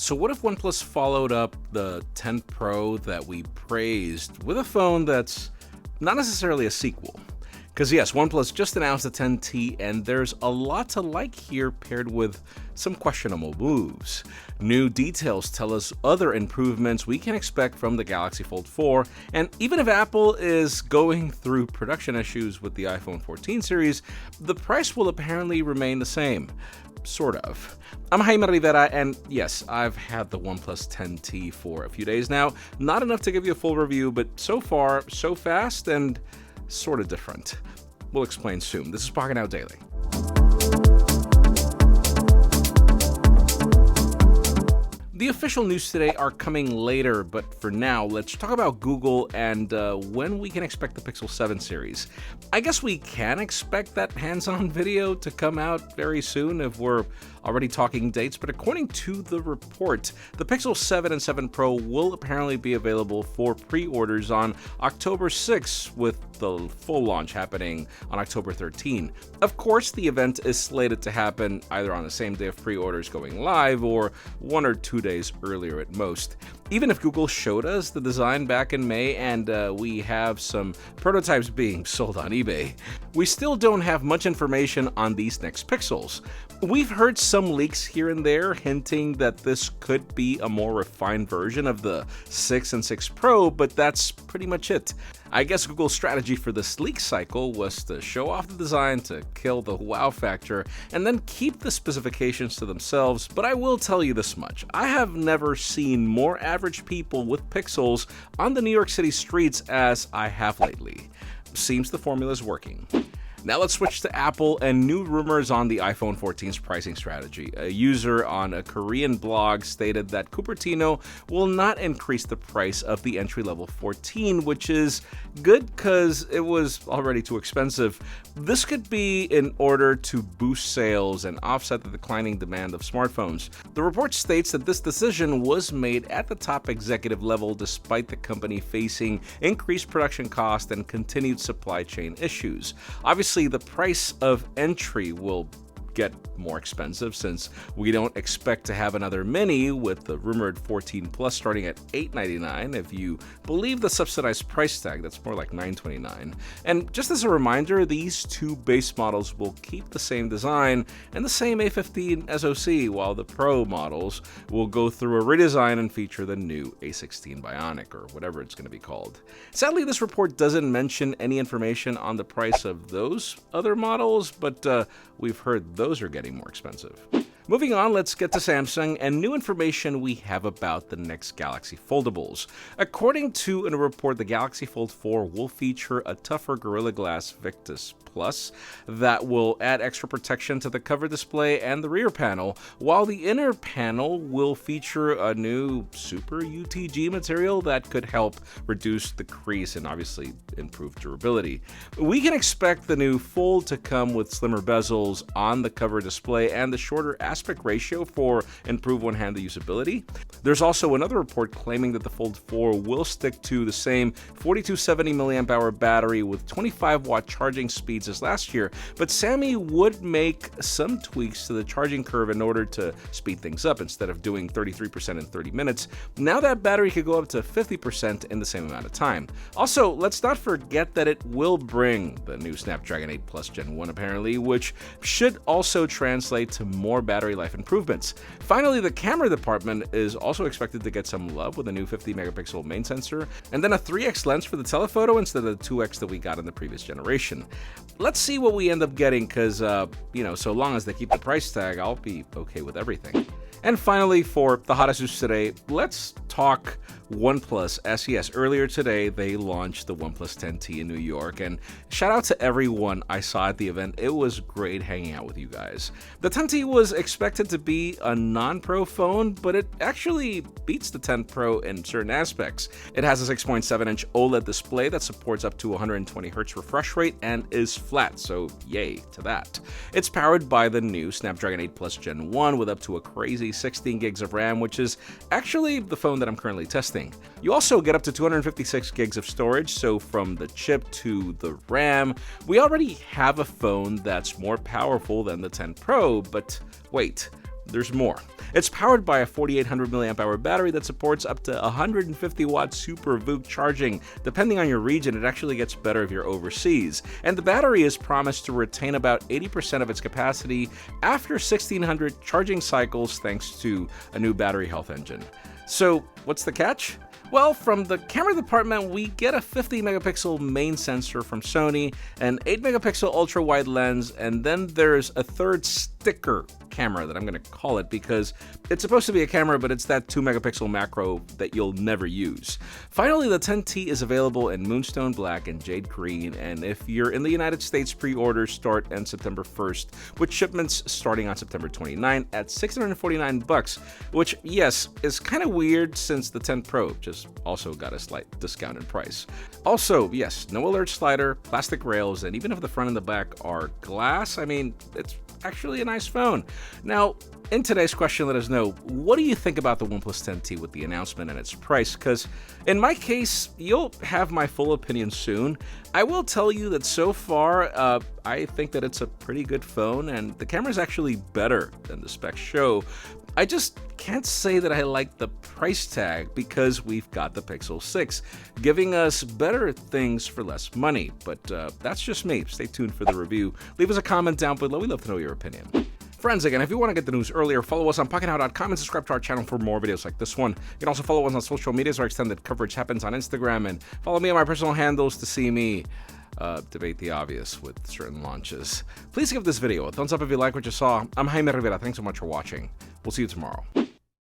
So what if OnePlus followed up the 10 Pro that we praised with a phone that's not necessarily a sequel? Because yes, OnePlus just announced the 10T, and there's a lot to like here paired with some questionable moves. New details tell us other improvements we can expect from the Galaxy Fold 4, and even if Apple is going through production issues with the iPhone 14 series, the price will apparently remain the same. Sort of. I'm Jaime Rivera, and yes, I've had the OnePlus 10T for a few days now. Not enough to give you a full review, but so far, so fast, and sort of different. We'll explain soon. This is Pocketnow Daily. The official news today are coming later, but for now, let's talk about Google and when we can expect the Pixel 7 series. I guess we can expect that hands-on video to come out very soon if we're already talking dates, but according to the report, the Pixel 7 and 7 Pro will apparently be available for pre-orders on October 6th, with the full launch happening on October 13. Of course, the event is slated to happen either on the same day of pre-orders going live or 1 or 2 days earlier at most. Even if Google showed us the design back in May and we have some prototypes being sold on eBay, we still don't have much information on these next Pixels. We've heard some leaks here and there hinting that this could be a more refined version of the 6 and 6 Pro, but that's pretty much it. I guess Google's strategy for this leak cycle was to show off the design to kill the wow factor and then keep the specifications to themselves, but I will tell you this much. I have never seen more average people with Pixels on the New York City streets as I have lately. Seems the formula is working. Now let's switch to Apple and new rumors on the iPhone 14's pricing strategy. A user on a Korean blog stated that Cupertino will not increase the price of the entry-level 14, which is good because it was already too expensive. This could be in order to boost sales and offset the declining demand of smartphones. The report states that this decision was made at the top executive level despite the company facing increased production costs and continued supply chain issues. Obviously, the price of entry will get more expensive since we don't expect to have another mini, with the rumored 14 Plus starting at $899 if you believe the subsidized price tag. That's more like $929. And just as a reminder, these two base models will keep the same design and the same A15 SoC, while the Pro models will go through a redesign and feature the new A16 Bionic, or whatever it's going to be called. Sadly, this report doesn't mention any information on the price of those other models, but we've heard those are getting more expensive. Moving on, let's get to Samsung and new information we have about the next Galaxy Foldables. According to a report, the Galaxy Fold 4 will feature a tougher Gorilla Glass Victus Plus that will add extra protection to the cover display and the rear panel, while the inner panel will feature a new Super UTG material that could help reduce the crease and obviously improve durability. We can expect the new Fold to come with slimmer bezels on the cover display and the shorter aspect ratio for improved one-handed usability. There's also another report claiming that the Fold 4 will stick to the same 4270 mAh battery with 25-watt charging speeds as last year, but Sammy would make some tweaks to the charging curve in order to speed things up. Instead of doing 33% in 30 minutes, now that battery could go up to 50% in the same amount of time. Also, let's not forget that it will bring the new Snapdragon 8 Plus Gen 1 apparently, which should also translate to more battery life improvements. Finally, the camera department is also expected to get some love with a new 50 megapixel main sensor and then a 3x lens for the telephoto instead of the 2x that we got in the previous generation. Let's see what we end up getting because, so long as they keep the price tag, I'll be okay with everything. And finally, for the hottest news today, let's talk OnePlus. As yes, earlier today, they launched the OnePlus 10T in New York, and shout out to everyone I saw at the event. It was great hanging out with you guys. The 10T was expected to be a non-Pro phone, but it actually beats the 10 Pro in certain aspects. It has a 6.7-inch OLED display that supports up to 120Hz refresh rate and is flat, so yay to that. It's powered by the new Snapdragon 8 Plus Gen 1 with up to a crazy 16 gigs of RAM, which is actually the phone that I'm currently testing. You also get up to 256 gigs of storage, so from the chip to the RAM, we already have a phone that's more powerful than the 10 Pro, but wait, there's more. It's powered by a 4800 mAh battery that supports up to 150 watt Super VOOC charging. Depending on your region, it actually gets better if you're overseas. And the battery is promised to retain about 80% of its capacity after 1600 charging cycles thanks to a new battery health engine. So, what's the catch? Well, from the camera department, we get a 50 megapixel main sensor from Sony, an 8 megapixel ultra wide lens, and then there's a third sticker camera that I'm going to call it because it's supposed to be a camera, but it's that 2 megapixel macro that you'll never use. Finally, the 10T is available in Moonstone Black and Jade Green, and if you're in the United States, pre-orders start on September 1st, with shipments starting on September 29 at $649, which, yes, is kind of weird since the 10 Pro just also got a slight discount in price. Also, yes, no alert slider, plastic rails, and even if the front and the back are glass, I mean, it's actually a nice phone. Now, in today's question, let us know, what do you think about the OnePlus 10T with the announcement and its price? Because in my case, you'll have my full opinion soon. I will tell you that so far, I think that it's a pretty good phone, and the camera is actually better than the specs show. I just can't say that I like the price tag because we've got the Pixel 6, giving us better things for less money. But that's just me. Stay tuned for the review. Leave us a comment down below. We'd love to know your opinion. Friends, again, if you want to get the news earlier, follow us on Pocketnow.com and subscribe to our channel for more videos like this one. You can also follow us on social media, so our extended coverage happens on Instagram, and follow me on my personal handles to see me debate the obvious with certain launches. Please give this video a thumbs up if you like what you saw. I'm Jaime Rivera. Thanks so much for watching. We'll see you tomorrow.